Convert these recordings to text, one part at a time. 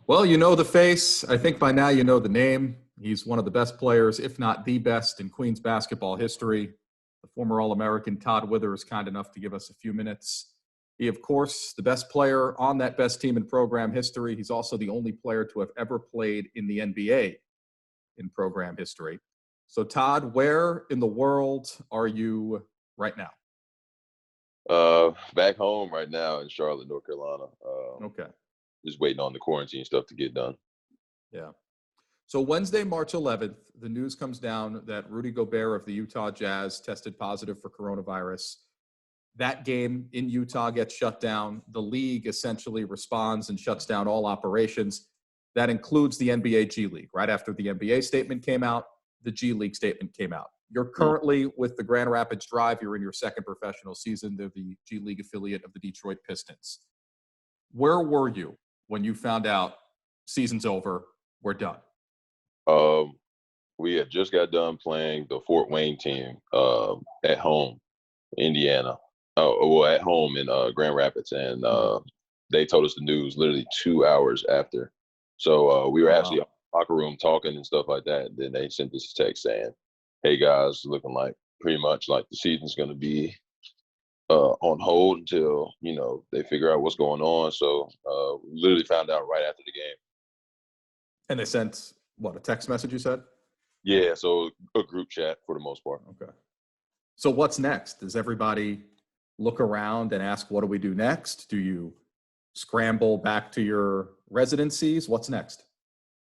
Well, you know the face. I think by now you know the name. He's one of the best players, if not the best, in Queens basketball history. The former All-American Todd Withers, kind enough to give us a few minutes. He, of course, the best player on that best team in program history. He's also the only player to have ever played in the NBA in program history. So, Todd, where in the world are you right now? Back home right now in Charlotte, North Carolina. Okay. Just waiting on the quarantine stuff to get done. Yeah. So Wednesday, March 11th, the news comes down that Rudy Gobert of the Utah Jazz tested positive for coronavirus. That game in Utah gets shut down. The league essentially responds and shuts down all operations. That includes the NBA G League. Right after the NBA statement came out, the G League statement came out. You're currently with the Grand Rapids Drive. You're in your second professional season. They're the G League affiliate of the Detroit Pistons. Where were you when you found out season's over, we're done? We had just got done playing the Fort Wayne team at home, Indiana. At home in Grand Rapids, and they told us the news literally 2 hours after. So we were actually in the locker room talking and stuff like that. Then they sent us a text saying, "Hey guys, looking like pretty much like the season's going to be on hold until they figure out what's going on." So literally found out right after the game. And they sent, a text message you said? Yeah, so a group chat for the most part. Okay. So what's next? Does everybody look around and ask, what do we do next? Do you scramble back to your residencies? What's next?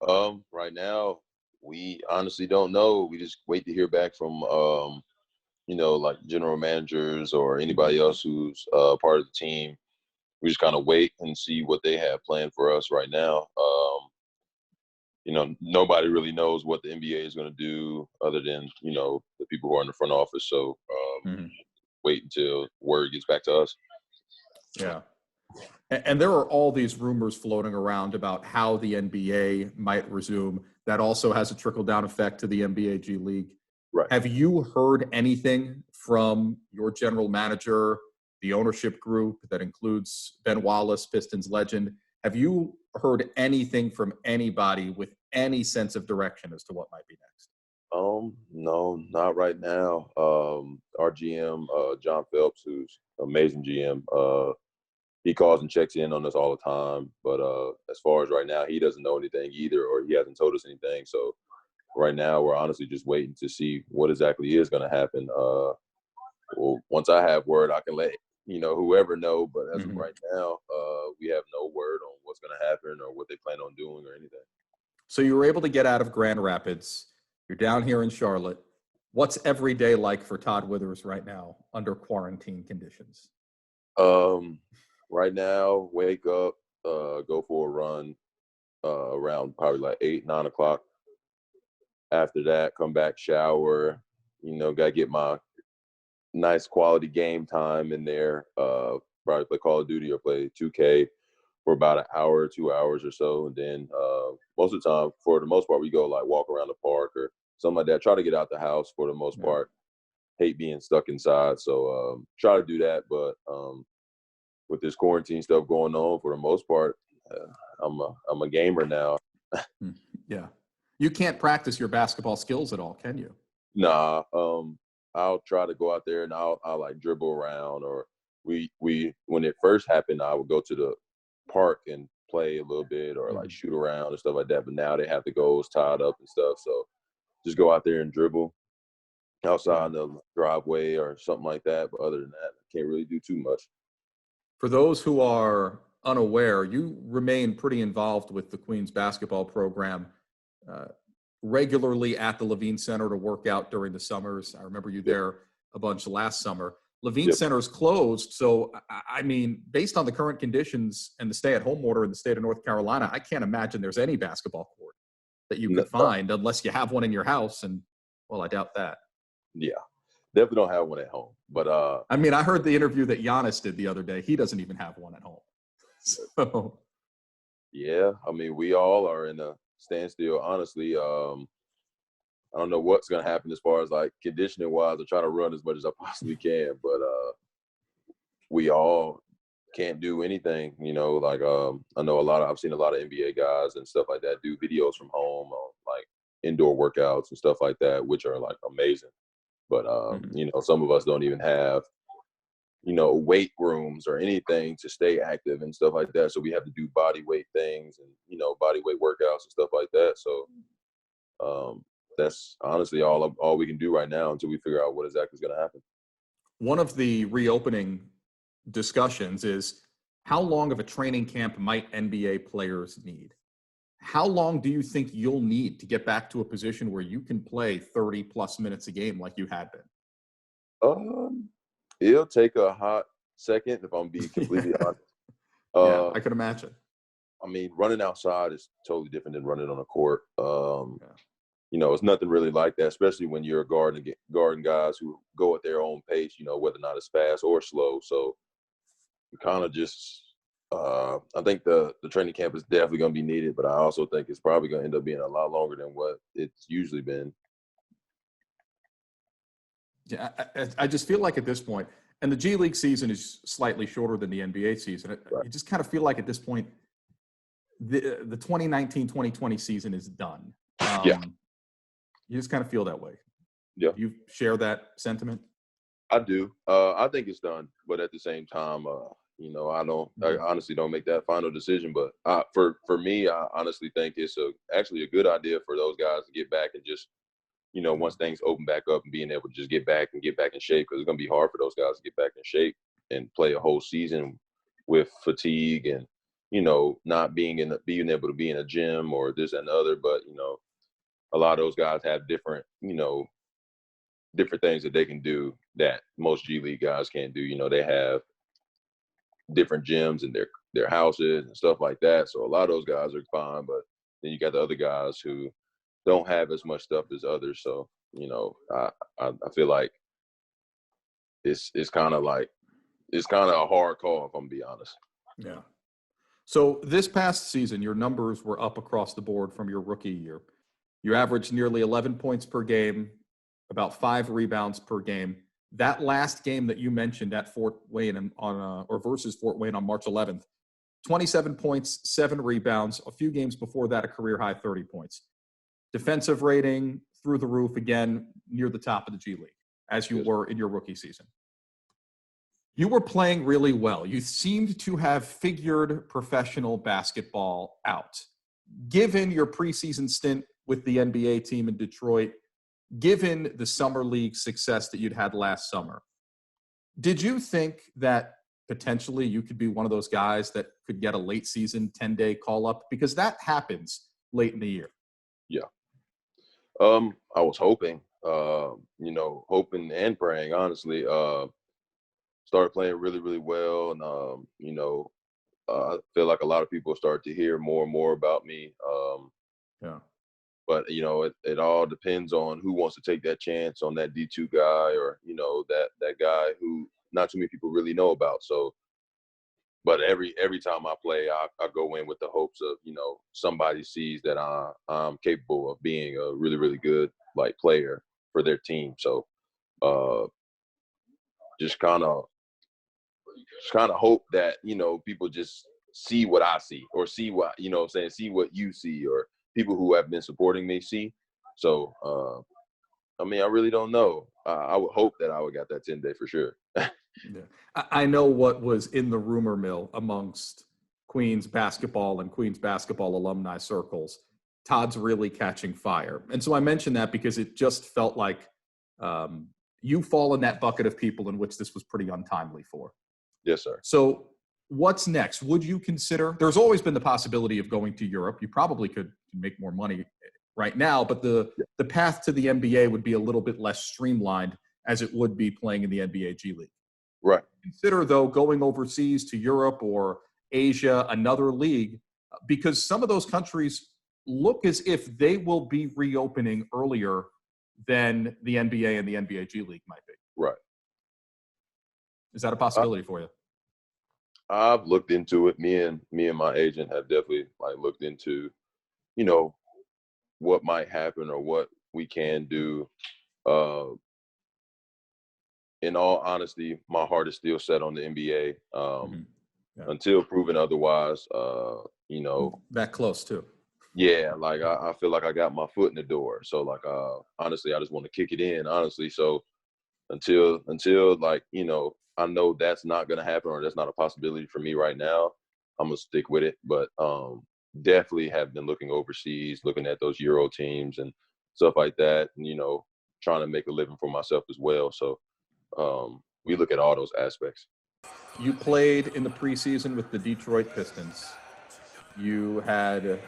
Right now, we honestly don't know. We just wait to hear back from, like general managers or anybody else who's part of the team. We just kind of wait and see what they have planned for us right now. Nobody really knows what the NBA is going to do other than, the people who are in the front office. So wait until word gets back to us. Yeah. And there are all these rumors floating around about how the NBA might resume. That also has a trickle-down effect to the NBA G League. Right. Have you heard anything from your general manager, the ownership group that includes Ben Wallace, Pistons legend? Have you heard anything from anybody with any sense of direction as to what might be next? No, not right now. Our GM, John Phelps, who's an amazing GM, he calls and checks in on us all the time. But as far as right now, he doesn't know anything either, or he hasn't told us anything. So right now, we're honestly just waiting to see what exactly is going to happen. Once I have word, I can let whoever know. But as of right now, we have no word on what's going to happen or what they plan on doing or anything. So you were able to get out of Grand Rapids. You're down here in Charlotte. What's every day like for Todd Withers right now under quarantine conditions? Right now, wake up, go for a run around probably like 8, 9 o'clock. After that, come back, shower, got to get my nice quality game time in there. Probably play Call of Duty or play 2K for about an hour, 2 hours or so. And then most of the time, for the most part, we go like walk around the park or something like that. Try to get out the house for the most part. Hate being stuck inside. So try to do that. But with this quarantine stuff going on, for the most part, I'm a gamer now. Yeah. You can't practice your basketball skills at all, can you? Nah. I'll try to go out there and I'll like dribble around, or we when it first happened, I would go to the park and play a little bit or like shoot around and stuff like that. But now they have the goals tied up and stuff. So just go out there and dribble outside the driveway or something like that. But other than that, I can't really do too much. For those who are unaware, you remain pretty involved with the Queens basketball program, regularly at the Levine Center to work out during the summers. I remember you there a bunch last summer. Levine Center is closed. So, I mean, based on the current conditions and the stay-at-home order in the state of North Carolina, I can't imagine there's any basketball court that you could find unless you have one in your house. And, well, I doubt that. Yeah, definitely don't have one at home. But I mean, I heard the interview that Giannis did the other day. He doesn't even have one at home. So, yeah, I mean, we all are in a standstill. Honestly, I don't know what's going to happen as far as like conditioning wise. I try to run as much as I possibly can, but we all can't do anything, like I've seen a lot of NBA guys and stuff like that do videos from home on like indoor workouts and stuff like that, which are like amazing. But some of us don't even have weight rooms or anything to stay active and stuff like that. So we have to do body weight things and body weight workouts and stuff like that. So that's honestly all we can do right now until we figure out what exactly is going to happen. One of the reopening discussions is how long of a training camp might NBA players need? How long do you think you'll need to get back to a position where you can play 30 plus minutes a game like you had been? It'll take a hot second if I'm being completely honest. Yeah, I can imagine. I mean, running outside is totally different than running on a court. It's nothing really like that, especially when you're guarding guys who go at their own pace, whether or not it's fast or slow. So you kind of just I think the training camp is definitely going to be needed, but I also think it's probably going to end up being a lot longer than what it's usually been. Yeah, I just feel like at this point, and the G League season is slightly shorter than the NBA season. Right. You just kind of feel like at this point, the 2019-2020 season is done. Yeah. You just kind of feel that way. Yeah. Do you share that sentiment? I do. I think it's done, but at the same time, I honestly don't make that final decision. But for me, I honestly think it's actually a good idea for those guys to get back and just, once things open back up and being able to just get back in shape, because it's going to be hard for those guys to get back in shape and play a whole season with fatigue and, not being able to be in a gym or this and the other. But, a lot of those guys have different things that they can do that most G League guys can't do. They have different gyms in their houses and stuff like that. So a lot of those guys are fine, but then you got the other guys who don't have as much stuff as others. So, I feel like it's kind of a hard call, if I'm being honest. Yeah. So this past season, your numbers were up across the board from your rookie year. You averaged nearly 11 points per game, about 5 rebounds per game. That last game that you mentioned at Fort Wayne versus Fort Wayne on March 11th, 27 points, 7 rebounds. A few games before that, a career high 30 points. Defensive rating through the roof, again, near the top of the G League, as you were in your rookie season. You were playing really well. You seemed to have figured professional basketball out. Given your preseason stint with the NBA team in Detroit, given the summer league success that you'd had last summer, did you think that potentially you could be one of those guys that could get a late season 10-day call-up? Because that happens late in the year. Yeah. I was hoping, hoping and praying, honestly. Started playing really, really well. And, I feel like a lot of people start to hear more and more about me. Yeah. But, it all depends on who wants to take that chance on that D2 guy or, that guy who not too many people really know about. So, but every time I play, I go in with the hopes of, somebody sees that I'm capable of being a really, really good, player for their team. So just kind of hope that, people just see what I see or see what, see what you see or people who have been supporting me see. So, I really don't know. I would hope that I would got that 10-day for sure. Yeah. I know what was in the rumor mill amongst Queens basketball and Queens basketball alumni circles. Todd's really catching fire. And so I mentioned that because it just felt like you fall in that bucket of people in which this was pretty untimely for. Yes, sir. So what's next? Would you consider – there's always been the possibility of going to Europe. You probably could make more money right now, but the path to the NBA would be a little bit less streamlined as it would be playing in the NBA G League. Right. Consider, though, going overseas to Europe or Asia, another league, because some of those countries look as if they will be reopening earlier than the NBA and the NBA G League might be. Right. Is that a possibility for you? I've looked into it. Me and my agent have definitely looked into, what might happen or what we can do. In all honesty, my heart is still set on the NBA. until proven otherwise, that close too. Yeah, like I feel like I got my foot in the door. So like honestly, I just want to kick it in, honestly. So until like, I know that's not gonna happen or that's not a possibility for me right now, I'm gonna stick with it. But definitely have been looking overseas, looking at those Euro teams and stuff like that, and trying to make a living for myself as well. So we look at all those aspects. You played in the preseason with the Detroit Pistons. You had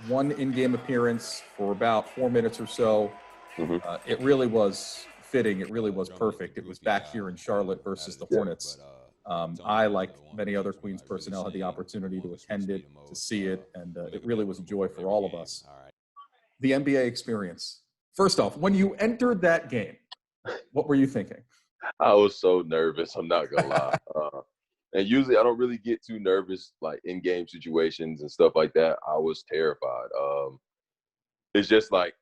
one in-game appearance for about 4 minutes or so. Mm-hmm. It really was fitting. It really was perfect. It was back here in Charlotte versus the Hornets. I, like many other Queens personnel, had the opportunity to attend it, to see it, and it really was a joy for all of us. The NBA experience. First off, when you entered that game, what were you thinking? I was so nervous. I'm not gonna lie. And usually I don't really get too nervous, like in game situations and stuff like that. I was terrified. It's just like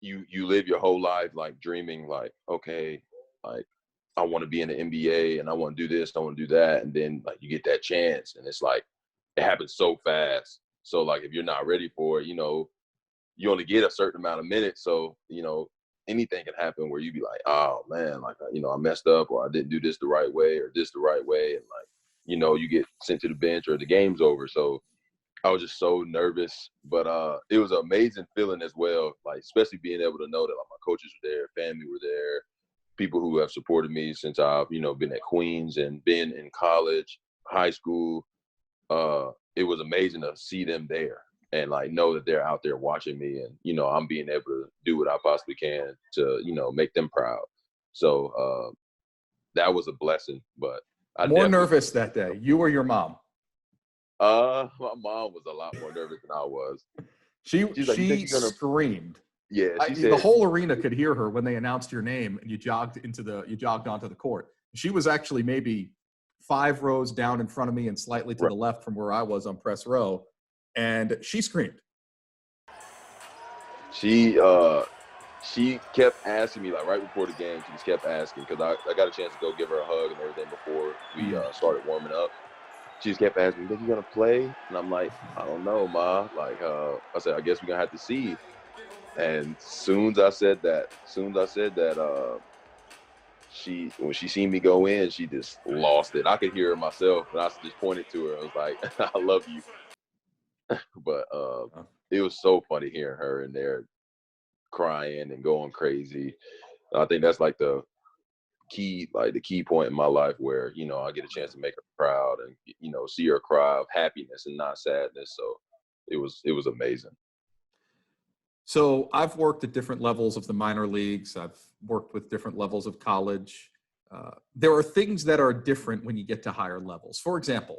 you live your whole life like dreaming, like, okay, like I want to be in the NBA and I want to do this, I want to do that, and then like you get that chance, and it's like it happens so fast. So like if you're not ready for it, you only get a certain amount of minutes. So anything can happen where you be like, oh man, like I messed up, or I didn't do this the right way, or this the right way, and like you get sent to the bench or the game's over. So I was just so nervous, but it was an amazing feeling as well. Like especially being able to know that like my coaches were there, family were there, people who have supported me since I've been at Queens and been in college, high school. It was amazing to see them there and like know that they're out there watching me, and I'm being able to do what I possibly can to make them proud. So that was a blessing. But more nervous that day, you or your mom? My mom was a lot more nervous than I was. She screamed. Yeah, she said the whole arena could hear her when they announced your name and you jogged onto the court. She was actually maybe 5 rows down in front of me and slightly to the left from where I was on press row, and she screamed. She kept asking me, like right before the game, she just kept asking, because I got a chance to go give her a hug and everything before we started warming up. She just kept asking me, think you're gonna play? And I'm like, I don't know, Ma. Like I said, I guess we're gonna have to see. And soon as I said that, when she seen me go in, she just lost it. I could hear her myself, and I just pointed to her. I was like, I love you. But it was so funny hearing her in there crying and going crazy. I think that's like the key point in my life where I get a chance to make her proud and see her cry of happiness and not sadness. So it was amazing. So I've worked at different levels of the minor leagues. I've worked with different levels of college. There are things that are different when you get to higher levels. For example,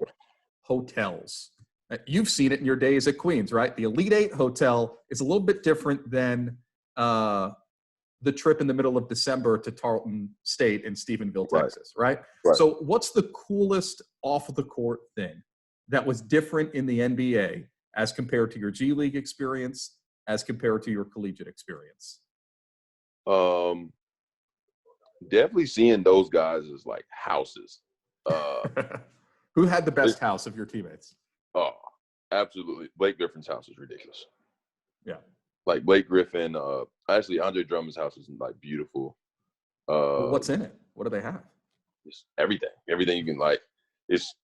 hotels. You've seen it in your days at Queens, right? The Elite Eight hotel is a little bit different than the trip in the middle of December to Tarleton State in Stephenville, Texas, right? So what's the coolest off-the-court thing that was different in the NBA as compared to your G League experience, as compared to your collegiate experience? Definitely seeing those guys as like houses. Who had the best house of your teammates? Oh, absolutely. Blake Griffin's house is ridiculous. Yeah. Like Blake Griffin, actually Andre Drummond's house is like beautiful. What's in it? What do they have? Just everything you can like. It's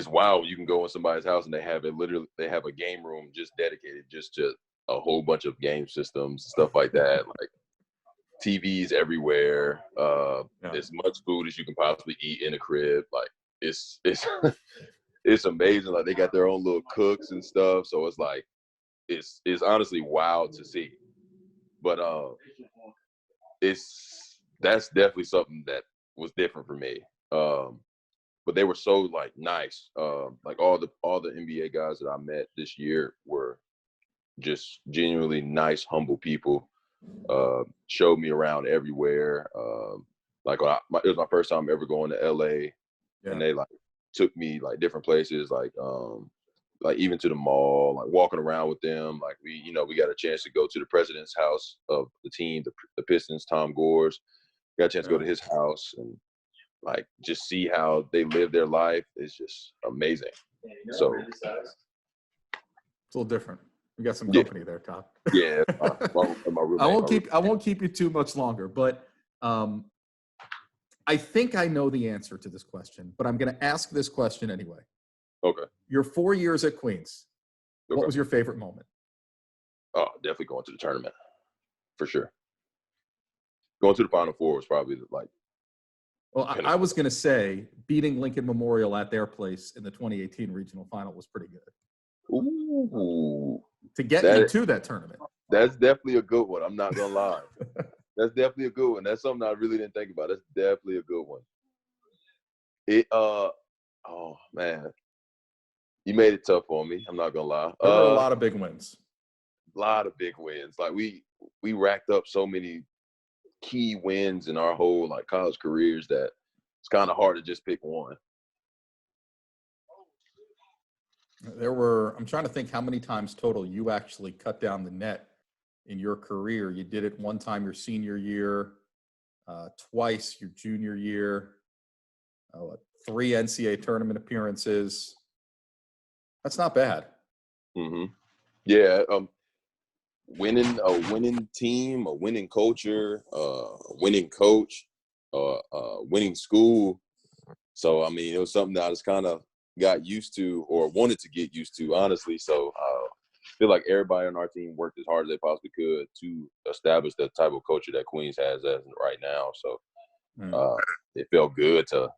wild. You can go in somebody's house and they have a game room just dedicated just to a whole bunch of game systems, stuff like that. Like TVs everywhere. As much food as you can possibly eat in a crib. Like it's it's amazing. Like they got their own little cooks and stuff. So it's like it's honestly wild to see. But that's definitely something that was different for me. But they were so like nice. Like all the NBA guys that I met this year were just genuinely nice, humble people. Showed me around everywhere. Like it was my first time ever going to LA, and they like took me like different places, like even to the mall, like walking around with them. Like we got a chance to go to the president's house of the team, the Pistons, Tom Gore's. Got a chance to go to his house, and like just see how they live their life is just amazing. So It's a little different. We got some Yeah. company there, Todd. yeah, my roommate. I won't keep you too much longer, but I think I know the answer to this question, but I'm going to ask this question anyway. Okay. Your 4 years at Queens, what was your favorite moment? Oh, definitely going to the tournament, for sure. Going to the Final Four was probably like. Well, I was going to say beating Lincoln Memorial at their place in the 2018 regional final was pretty good. Ooh. To get you to that tournament. That's definitely a good one. I'm not going to lie. That's definitely a good one. That's something I really didn't think about. That's definitely a good one. Oh man. You made it tough on me. I'm not going to lie. There were a lot of big wins. A lot of big wins. Like we racked up so many key wins in our whole like college careers that it's kind of hard to just pick one. I'm trying to think how many times total you actually cut down the net in your career. You did it one time your senior year, twice your junior year, 3 NCAA tournament appearances. That's not bad. Mm-hmm. Yeah. Winning a winning team, a winning culture, a winning coach, winning school. So, I mean, it was something that I just kind of got used to or wanted to get used to, honestly. So I feel like everybody on our team worked as hard as they possibly could to establish the type of culture that Queens has as right now. So it felt good to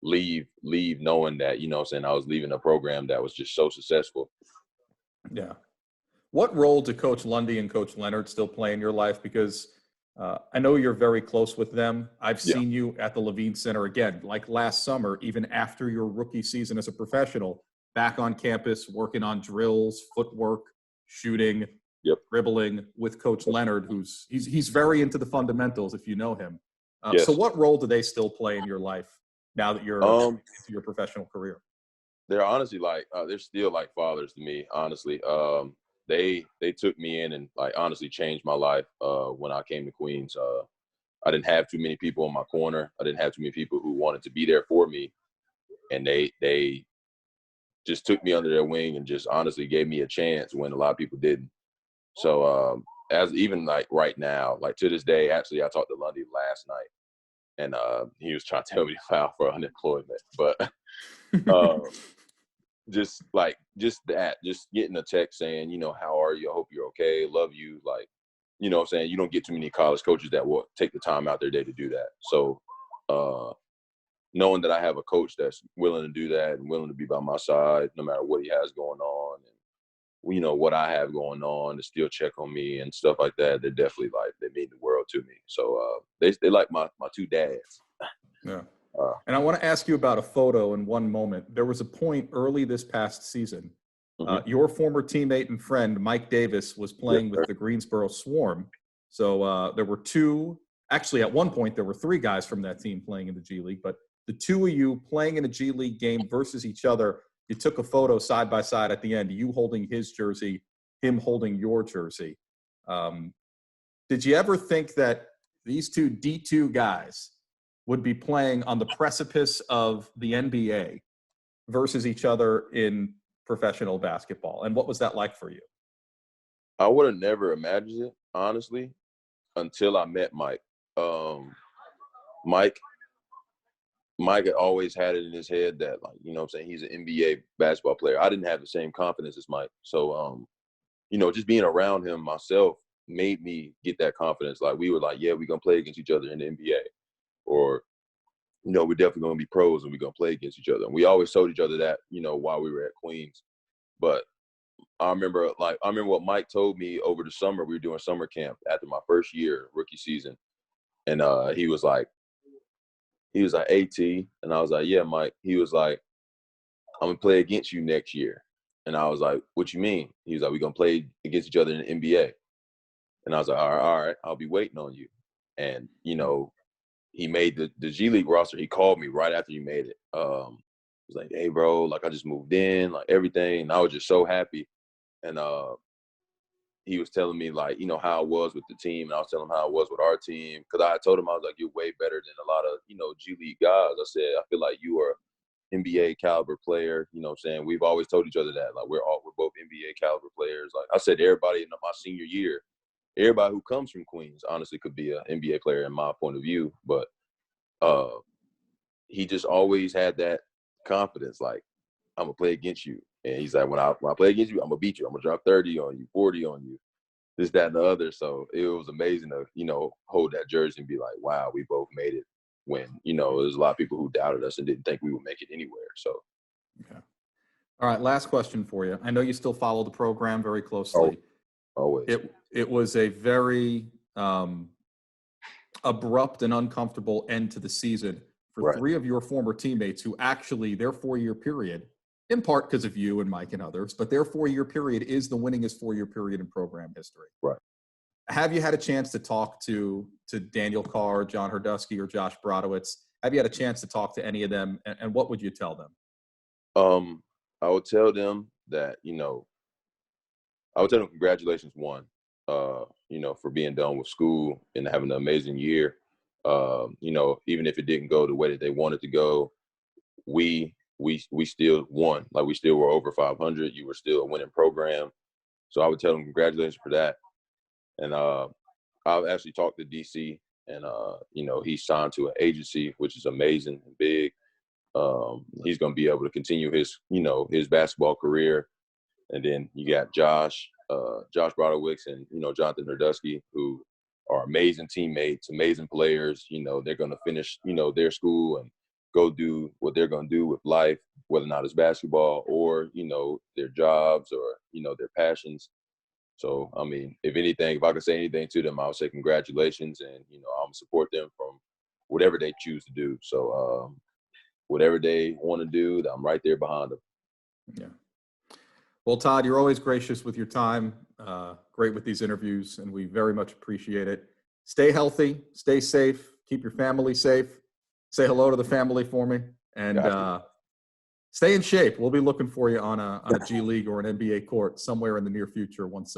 leave knowing that, you know what I'm saying, I was leaving a program that was just so successful. Yeah. What role do Coach Lundy and Coach Leonard still play in your life? Because I know you're very close with them. I've seen you at the Levine Center again, like last summer, even after your rookie season as a professional, back on campus, working on drills, footwork, shooting, dribbling with Coach Leonard, he's very into the fundamentals, if you know him. So what role do they still play in your life now that you're into your professional career? They're honestly like they're still like fathers to me, honestly. They took me in and like honestly changed my life when I came to Queens. I didn't have too many people in my corner. I didn't have too many people who wanted to be there for me, and they just took me under their wing and just honestly gave me a chance when a lot of people didn't. So as even like right now, like to this day, actually I talked to Lundy last night, and he was trying to tell me to file for unemployment, but just getting a text saying, you know, how are you? I hope you're okay. Love you. Like, you know what I'm saying? You don't get too many college coaches that will take the time out their day to do that. So knowing that I have a coach that's willing to do that and willing to be by my side no matter what he has going on and, you know, what I have going on to still check on me and stuff like that, they're definitely like, they mean the world to me. So they like my two dads. Yeah. And I want to ask you about a photo in one moment. There was a point early this past season. Your former teammate and friend, Mike Davis, was playing with the Greensboro Swarm. So there were actually at one point, there were 3 guys from that team playing in the G League, but the 2 of you playing in a G League game versus each other, you took a photo side by side at the end, you holding his jersey, him holding your jersey. Did you ever think that these 2 D2 guys would be playing on the precipice of the NBA versus each other in professional basketball? And what was that like for you? I would have never imagined it, honestly, until I met Mike. Mike had always had it in his head that, like, you know what I'm saying, he's an NBA basketball player. I didn't have the same confidence as Mike. So, you know, just being around him myself made me get that confidence. Like, we were like, yeah, we're going to play against each other in the NBA. Or, you know, we're definitely going to be pros and we're going to play against each other. And we always told each other that, you know, while we were at Queens. But I remember what Mike told me over the summer. We were doing summer camp after my first year, rookie season. And he was like, AT. And I was like, yeah, Mike. He was like, I'm going to play against you next year. And I was like, what you mean? He was like, we're going to play against each other in the NBA. And I was like, all right, I'll be waiting on you. And, you know, he made the G League roster. He called me right after he made it. He was like, hey, bro, like I just moved in, like everything. And I was just so happy. And he was telling me, like, you know, how it was with the team, and I was telling him how it was with our team, because I told him, I was like, you're way better than a lot of, you know, G League guys. I said, I feel like you are NBA caliber player. You know what I'm saying? We've always told each other that. Like, we're both NBA caliber players. Like I said, everybody in my senior year, everybody who comes from Queens honestly could be an NBA player in my point of view. But he just always had that confidence, like, I'm gonna play against you. And he's like, when I play against you, I'm gonna beat you. I'm gonna drop 30 on you, 40 on you, this, that, and the other. So it was amazing to, you know, hold that jersey and be like, wow, we both made it, when, you know, there's a lot of people who doubted us and didn't think we would make it anywhere. So Okay. All right, last question for you. I know you still follow the program very closely. always. It was a very abrupt and uncomfortable end to the season for Right. 3 of your former teammates who actually, their 4-year period, in part because of you and Mike and others, but their 4-year period is the winningest 4-year period in program history. Right. Have you had a chance to talk to Daniel Carr, John Hrdusky, or Josh Brodowitz? Have you had a chance to talk to any of them, and what would you tell them? I would tell them that, you know, I would tell them congratulations, one, you know, for being done with school and having an amazing year. You know, even if it didn't go the way that they wanted to go, we still won. Like, we still were over 500. You were still a winning program. So I would tell them congratulations for that. And I've actually talked to DC, and you know, he's signed to an agency, which is amazing and big. He's going to be able to continue his, you know, his basketball career. And then you got Josh Brodowicz, and, you know, Jonathan Hrdusky, who are amazing teammates, amazing players. You know, they're going to finish, you know, their school and go do what they're going to do with life, whether or not it's basketball or, you know, their jobs or, you know, their passions. So, I mean, if anything, if I could say anything to them, I would say congratulations, and, you know, I'm support them from whatever they choose to do. So, whatever they want to do, I'm right there behind them. Yeah. Well, Todd, you're always gracious with your time, great with these interviews, and we very much appreciate it. Stay healthy, stay safe, keep your family safe. Say hello to the family for me, and stay in shape. We'll be looking for you on a G League or an NBA court somewhere in the near future once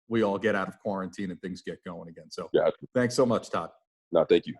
we all get out of quarantine and things get going again. So thanks so much, Todd. No, thank you.